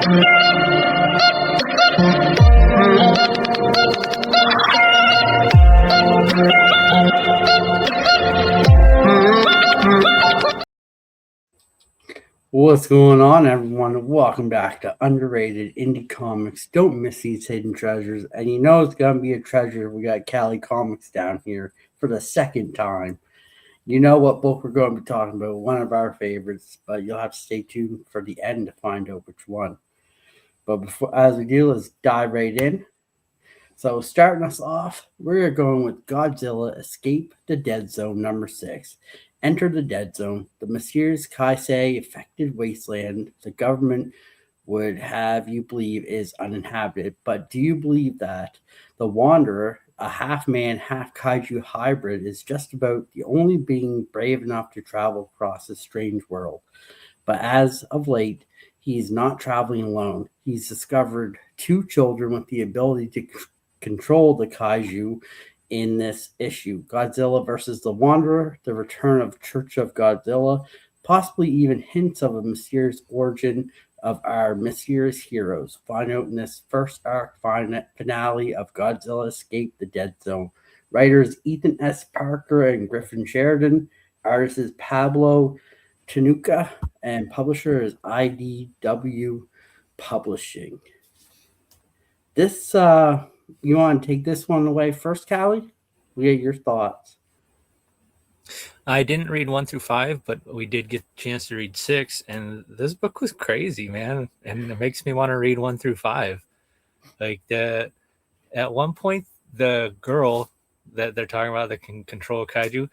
What's going on, everyone? Welcome back to Underrated Indie Comics. Don't miss these hidden treasures. And you know it's going to be a treasure. We got Cali Comics down here for the second time. You know what book we're going to be talking about, one of our favorites, but you'll have to stay tuned for the end to find out which one. But before, as we do, let's dive right in. So starting us off, we're going with Godzilla Escape the Dead Zone number 6. Enter the Dead Zone, the mysterious Kaisei affected wasteland the government would have you believe is uninhabited. But do you believe that the Wanderer, a half man, half kaiju hybrid, is just about the only being brave enough to travel across this strange world? But as of late, he's not traveling alone. He's discovered 2 children with the ability to control the kaiju in this issue. Godzilla versus the Wanderer, the return of Church of Godzilla, possibly even hints of a mysterious origin of our mysterious heroes. Find out in this first arc finale of Godzilla Escape the Dead Zone. Writers Ethan S. Parker and Griffin Sheridan. Artist is Pablo Tanuka, and publisher is IDW Publishing. This you want to take this one away first, Callie? We get your thoughts. I didn't read 1 through 5, but we did get a chance to read 6, and this book was crazy, man. And it makes me want to read 1 through 5. Like at one point, the girl that they're talking about that can control kaiju,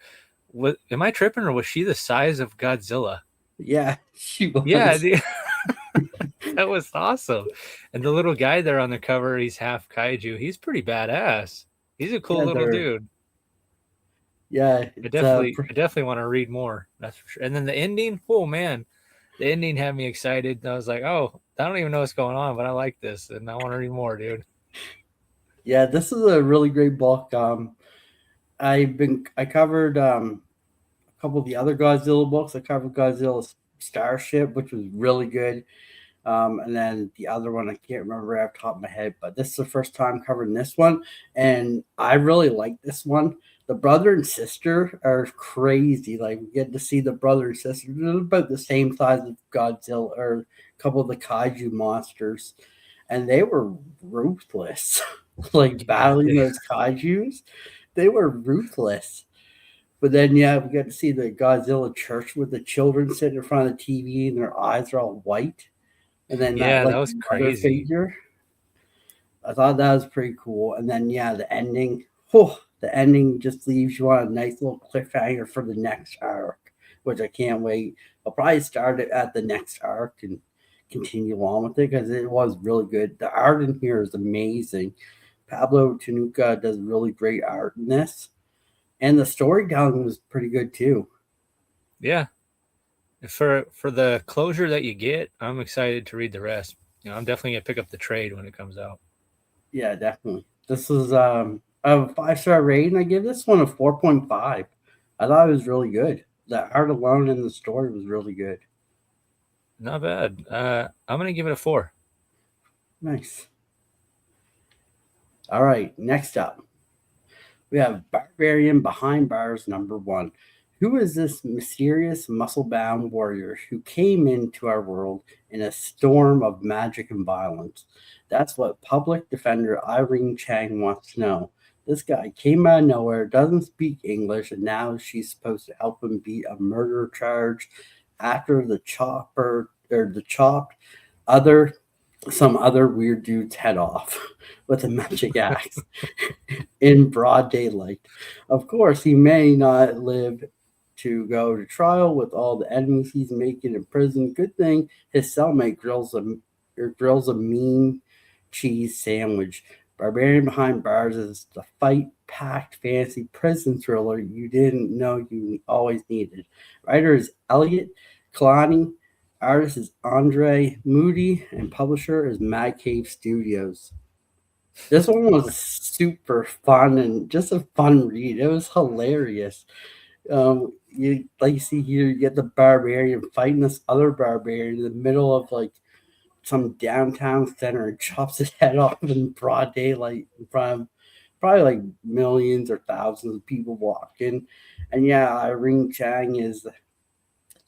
am I tripping, or was she the size of Godzilla? Yeah, she was. Yeah, that was awesome. And the little guy there on the cover, he's half kaiju. He's pretty badass. He's a cool little dude. Yeah, I definitely want to read more. That's for sure. And then the ending, oh man, the ending had me excited. I was like, oh, I don't even know what's going on, but I like this and I want to read more, dude. Yeah, this is a really great book. I covered a couple of the other Godzilla books. I covered Godzilla Starship, which was really good. And then the other one, I can't remember off the top of my head, but this is the first time covering this one. And I really like this one. The brother and sister are crazy. Like, we get to see the brother and sister. They're about the same size as Godzilla or a couple of the kaiju monsters. And they were ruthless. Like, battling those kaijus. They were ruthless. But then, yeah, we get to see the Godzilla church with the children sitting in front of the TV and their eyes are all white. And then that was crazy. Figure. I thought that was pretty cool. And then, yeah, the ending. The ending just leaves you on a nice little cliffhanger for the next arc, which I can't wait. I'll probably start it at the next arc and continue on with it because it was really good. The art in here is amazing. Pablo Tanuka does really great art in this. And the storytelling was pretty good too. Yeah. For the closure that you get, I'm excited to read the rest. I'm definitely going to pick up the trade when it comes out. Yeah, definitely. This is a 5-star rating. I give this one a 4.5. I thought it was really good. The art alone in the story was really good. Not bad. I'm going to give it a 4. Nice. All right, next up, we have Barbarian Behind Bars number 1. Who is this mysterious, muscle-bound warrior who came into our world in a storm of magic and violence? That's what public defender Irene Chang wants to know. This guy came out of nowhere, doesn't speak English, and now she's supposed to help him beat a murder charge after chopped some other weird dude's head off with a magic axe in broad daylight. Of course, he may not live to go to trial with all the enemies he's making in prison. Good thing his cellmate grills a mean cheese sandwich. Barbarian Behind Bars is the fight-packed fantasy prison thriller you didn't know you always needed. Writer is Elliot Kalani. Artist is Andre Moody, and publisher is Mad Cave Studios. This one was super fun and just a fun read. It was hilarious. You see here, you get the barbarian fighting this other barbarian in the middle of like some downtown center and chops his head off in broad daylight in front of probably like millions or thousands of people walking. And yeah, Irene Chang is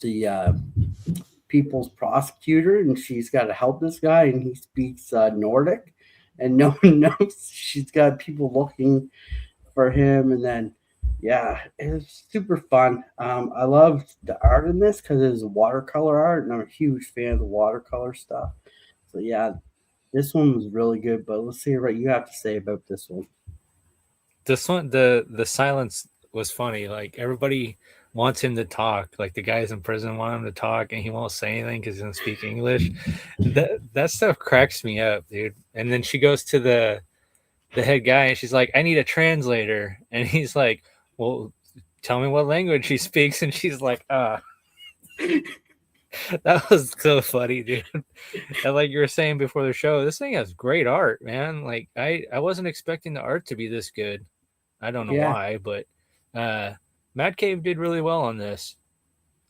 the people's prosecutor, and she's got to help this guy, and he speaks Nordic, and no one knows. She's got people looking for him, and then yeah, it was super fun. I loved the art in this because it was watercolor art, and I'm a huge fan of the watercolor stuff. So yeah, this one was really good. But let's see what you have to say about this one. This one, the silence was funny. Like everybody wants him to talk. Like the guys in prison want him to talk, and he won't say anything because he doesn't speak English. That stuff cracks me up, dude. And then she goes to the head guy, and she's like, "I need a translator," and he's like, "Well, tell me what language he speaks," and she's like, That was so funny, dude. And like you were saying before the show, this thing has great art, man. Like I wasn't expecting the art to be this good. I don't know Yeah, why, but uh Mad Cave did really well on this.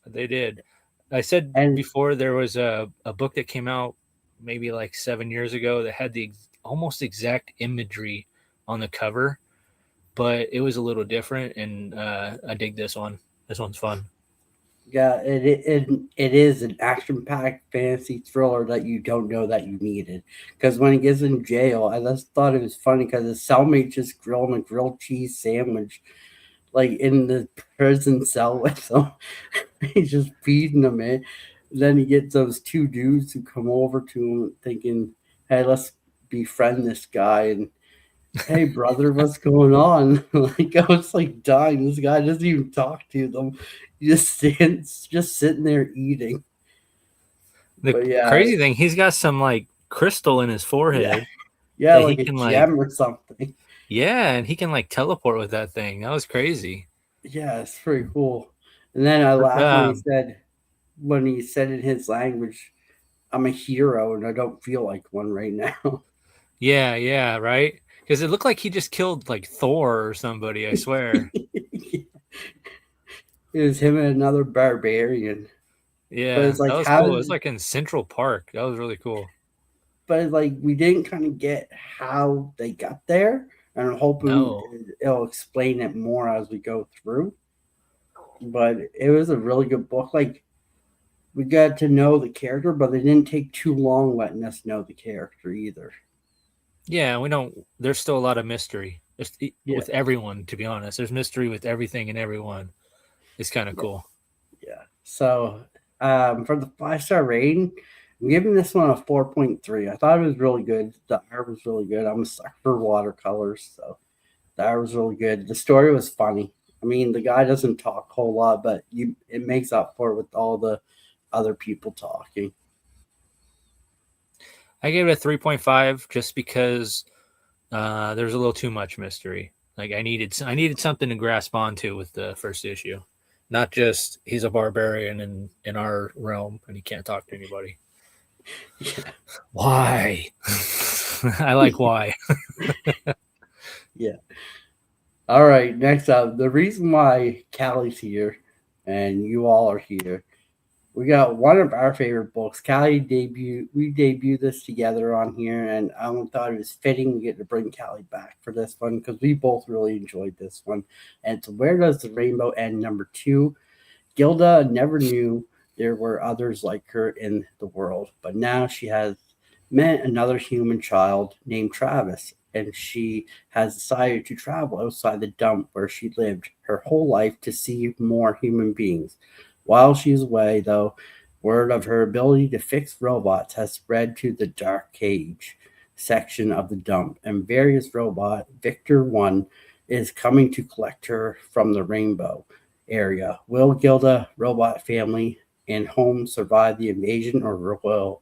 They did. I said and before there was a book that came out maybe like 7 years ago that had the almost exact imagery on the cover, but it was a little different, and I dig this one. This one's fun. yeah, it is an action-packed fantasy thriller that you don't know that you needed. Because when he gets in jail, I just thought it was funny because his cellmate just grilling a grilled cheese sandwich like in the prison cell with him. He's just feeding him it. Then he gets those two dudes who come over to him thinking, "Hey, let's befriend this guy." And hey, brother, what's going on? Like I was like dying. This guy doesn't even talk to them. He just stands, just sitting there eating. The But yeah, crazy thing, he's got some like crystal in his yeah, forehead yeah, that he like a can like, gem or something. yeah, and he can like teleport with that thing. That was crazy. Yeah, it's pretty cool. And then I But laughed when he said in his language, I'm a hero and I don't feel like one right now. yeah, yeah, right. Because it looked like he just killed like Thor or somebody. I swear. It was him and another barbarian. But Yeah, it's that like was how cool. It was did like in Central Park. That was really cool. but like we didn't kind of get how they got there. And I'm hoping No. it'll explain it more as we go through. But it was a really good book. Like we got to know the character, but they didn't take too long letting us know the character either. Yeah, we don't. There's still a lot of mystery. Yeah, With everyone, to be honest. There's mystery with everything and everyone. It's kind of yeah, cool. yeah. So for the 5-star rating, I'm giving this one a 4.3. I thought it was really good. The art was really good. I'm a sucker for watercolors, so the art was really good. The story was funny. I mean, the guy doesn't talk a whole lot, but it makes up for it with all the other people talking. I gave it a 3.5 just because there's a little too much mystery. Like I needed something to grasp onto with the first issue, not just he's a barbarian in our realm and he can't talk to anybody. Yeah, Why? I like why. yeah. All right, next up, the reason why Callie's here and you all are here, we got one of our favorite books. We debuted this together on here, and I thought it was fitting we get to bring Callie back for this one because we both really enjoyed this one. And it's Where Does the Rainbow End, number 2. Gilda never knew there were others like her in the world, but now she has met another human child named Travis, and she has decided to travel outside the dump where she lived her whole life to see more human beings. While she's away, though, word of her ability to fix robots has spread to the Dark Cage section of the dump, and various robot Victor 1 is coming to collect her from the rainbow area. Will Gilda, robot family, and home survive the invasion, or will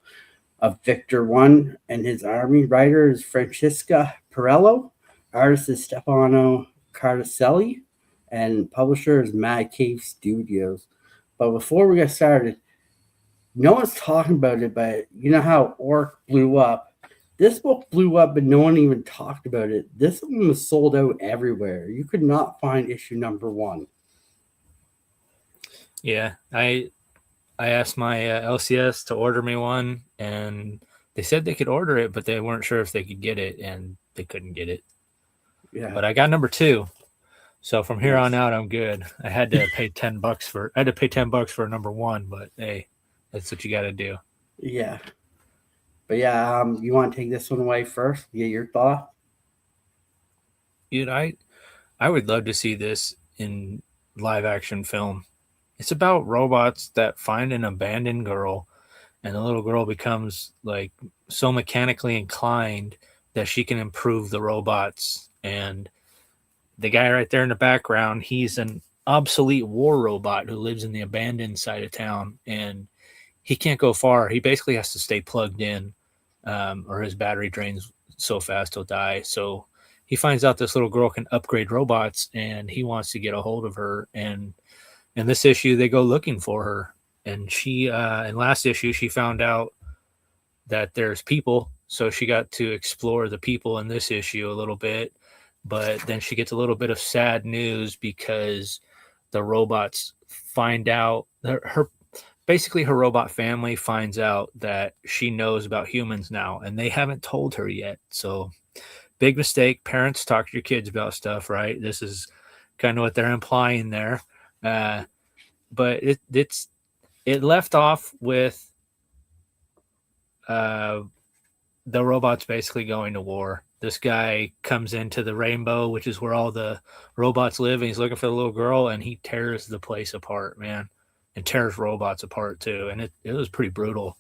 of Victor 1 and his army? Writer is Francesca Perello, artist is Stefano Cardacelli, and publisher is Mad Cave Studios. But before we get started, no one's talking about it, but you know how Orc blew up? This book blew up, but no one even talked about it. This one was sold out everywhere. You could not find issue number 1. Yeah, I asked my LCS to order me one, and they said they could order it, but they weren't sure if they could get it, and they couldn't get it. Yeah. But I got number 2. So from here on Nice. out, I'm good. I had to pay $10 for number 1, but hey, that's what you got to do. Yeah. But yeah, you want to take this one away first? Get your thought? Dude, I would love to see this in live action film. It's about robots that find an abandoned girl, and the little girl becomes like so mechanically inclined that she can improve the robots. And the guy right there in the background, he's an obsolete war robot who lives in the abandoned side of town, and he can't go far. He basically has to stay plugged in, or his battery drains so fast he'll die. So he finds out this little girl can upgrade robots, and he wants to get a hold of her. And in this issue, they go looking for her. And she, in last issue, she found out that there's people, so she got to explore the people in this issue a little bit. But then she gets a little bit of sad news because the robots find out her basically her robot family finds out that she knows about humans now, and they haven't told her yet. So big mistake. Parents, talk to your kids about stuff, right? This is kind of what they're implying there. But it left off with the robots basically going to war. This guy comes into the rainbow, which is where all the robots live, and he's looking for the little girl, and he tears the place apart, man, and tears robots apart too. And it was pretty brutal.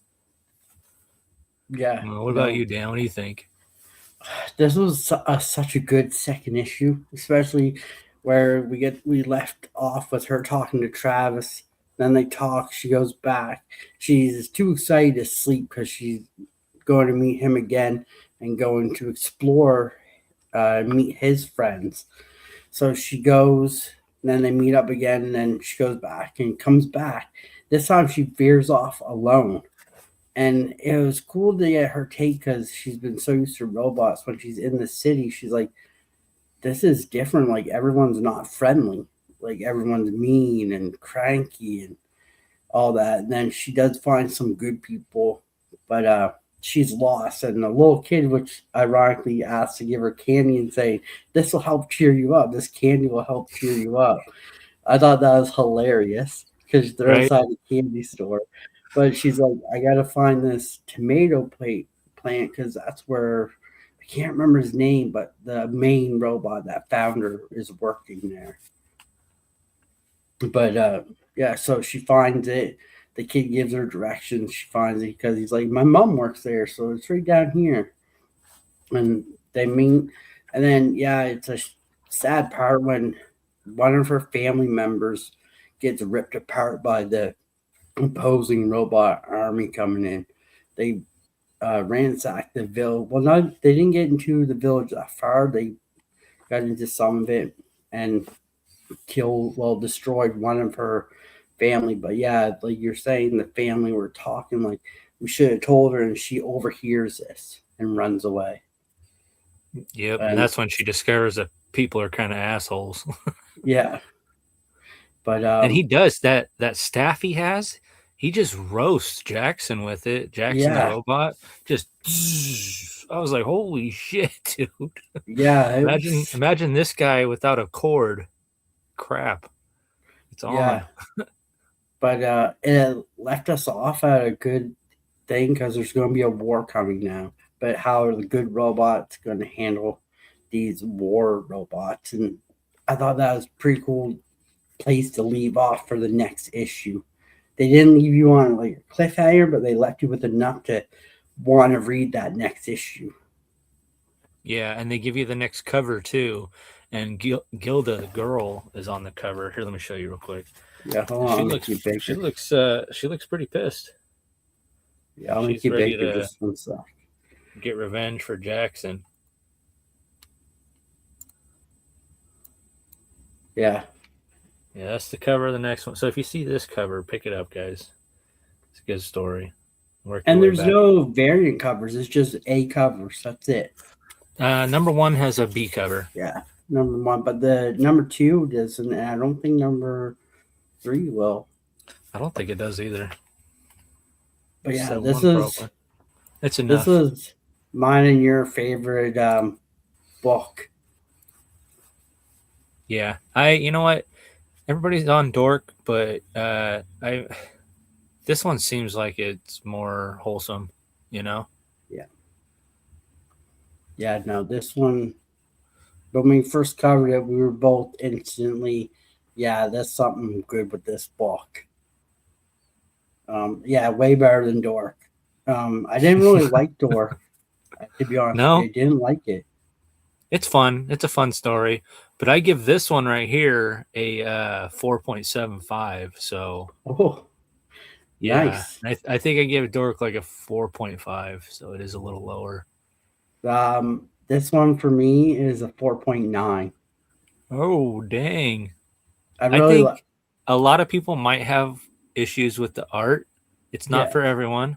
Yeah. What about you, Dan? What do you think? This was such a good second issue, especially where we left off with her talking to Travis. Then they talk. She goes back. She's too excited to sleep because she's going to meet him again and going to explore, meet his friends. So she goes. And then they meet up again, and then she goes back and comes back. This time she veers off alone. And it was cool to get her take because she's been so used to robots. When she's in the city, she's like, this is different. Like, everyone's not friendly. Like, everyone's mean and cranky and all that. And then she does find some good people, but she's lost. And the little kid, which ironically asked to give her candy and say, this will help cheer you up. This candy will help cheer you up. I thought that was hilarious because they're Right? inside a candy store. But she's like, I gotta find this tomato plant because that's where I can't remember his name, but the main robot that found her is working there. But yeah, so she finds it. The kid gives her directions. She finds it because he's like, my mom works there, so it's right down here. And they meet, and then yeah, it's a sad part when one of her family members gets ripped apart by the opposing robot army coming in. They ransacked the village. Well, not they didn't get into the village that far. They got into some of it and destroyed one of her family. But yeah, like you're saying, the family were talking like we should have told her, and she overhears this and runs away. Yep. And And that's when she discovers that people are kind of assholes. yeah, but And he does that staff he has. He just roasts Jackson with it. Jackson the yeah, robot just. I was like, holy shit, dude! yeah, it Imagine was, imagine this guy without a cord. Crap, it's yeah, on. but it left us off at a good thing because there's going to be a war coming now. But how are the good robots going to handle these war robots? And I thought that was pretty cool place to leave off for the next issue. They didn't leave you on like a cliffhanger, but they left you with enough to want to read that next issue. Yeah, and they give you the next cover too. And Gilda, the girl, is on the cover. Here, let me show you real quick. Yeah, hold on, She I'll make looks you bigger. she looks pretty pissed. Yeah, I'll make She's you ready bigger to just one sec. get revenge for Jackson. Yeah, Yeah, that's the cover of the next one. So if you see this cover, pick it up, guys. It's a good story. Work your and way there's back. no variant covers. It's just A covers. That's it. Number 1 has a B cover. Yeah, number one, but the number two doesn't. And I don't think number three will. I don't think it does either. But yeah, So this one is problem. That's This enough. was mine and your favorite book. Yeah. You know what? Everybody's on Dork, but I this one seems like it's more wholesome, you know? Yeah. Yeah, no, this one, when we first covered it, we were both instantly, yeah, that's something good with this book. Yeah, way better than Dork. I didn't really like Dork, to be honest with you. I No, didn't like it. it's fun. It's a fun story, but I give this one right here a 4.75. So Oh, yeah, nice. I think I gave Dork like a 4.5, so it is a little lower. This one for me is a 4.9. Oh, dang. I I really like, think a lot of people might have issues with the art. It's not yeah, for everyone,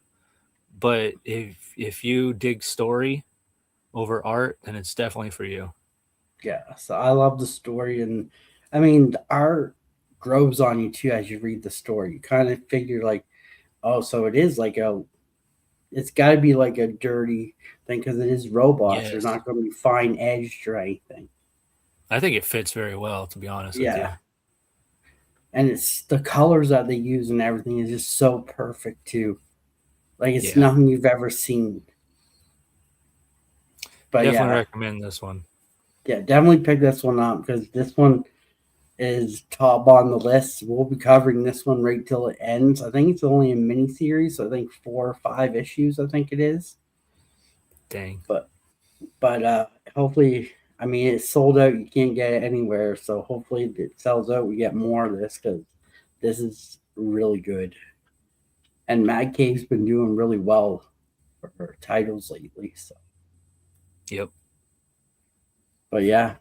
but if you dig story over art, then it's definitely for you. yeah. So I love the story, and I mean, the art grows on you too as you read the story. You kind of figure like, oh, so it is like a, it's got to be like a dirty thing because it is robots. They're Yes. not going to be fine edged or anything. I think it fits very well, to be honest with you. Yeah, and it's the colors that they use and everything is just so perfect too. Like it's Yeah. nothing you've ever seen. But Definitely yeah, recommend this one. yeah, definitely pick this one up because this one is top on the list. We'll be covering this one right till it ends. I think it's only a mini series, so I think 4 or 5 issues. I think it is, Dang. but but hopefully, I mean, it's sold out. You can't get it anywhere, so hopefully it sells out. We get more of this because this is really good. And Mad Cave's been doing really well for her titles lately. So, Yep. but yeah,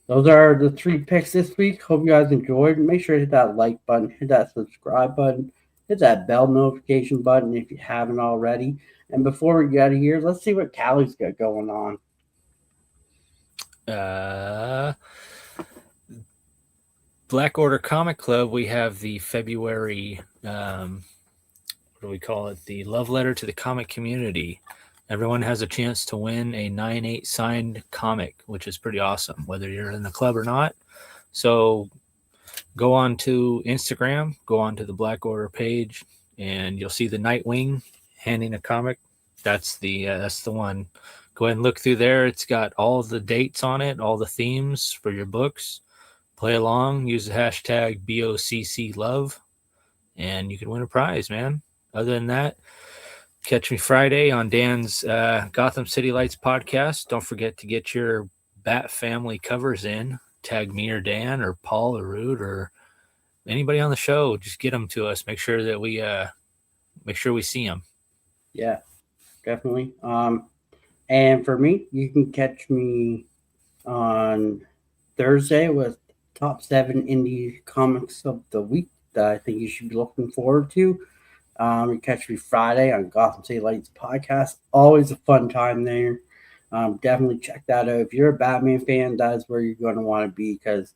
those are the 3 picks this week. Hope you guys enjoyed. Make sure to hit that like button, hit that subscribe button, hit that bell notification button if you haven't already. And before we get out of here, let's see what Callie's got going on. Uh, Black Order Comic Club, we have the February, what do we call it? The love letter to the comic community. Everyone has a chance to win a 9/8 signed comic, which is pretty awesome, whether you're in the club or not. So go on to Instagram, go on to the Black Order page, and you'll see the Nightwing handing a comic. That's the one. Go ahead and look through there. It's got all the dates on it, all the themes for your books. Play along. Use the hashtag BOCCLove, and you can win a prize, man. Other than that, catch me Friday on Dan's Gotham City Lights podcast. Don't forget to get your Bat Family covers in. Tag me or Dan or Paul or Rude or anybody on the show. Just get them to us. Make sure that we see them. Yeah, definitely. And for me, you can catch me on Thursday with top 7 indie comics of the week that I think you should be looking forward to. You catch me Friday on Gotham City Lights podcast. Always a fun time there. Definitely check that out. If you're a Batman fan, that is where you're going to want to be because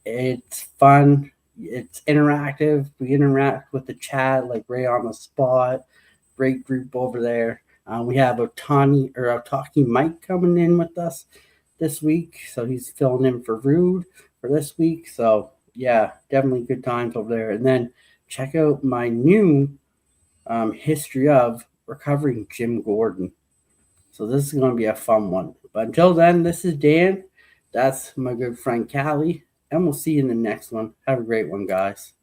it's fun. It's interactive. We interact with the chat like right on the spot. Great group over there. We have Otaki Mike coming in with us this week, so he's filling in for Rude for this week. So yeah, definitely good times over there. And then check out my new history of recovering Jim Gordon. So this is going to be a fun one. But until then, this is Dan. That's my good friend Callie, and we'll see you in the next one. Have a great one, guys.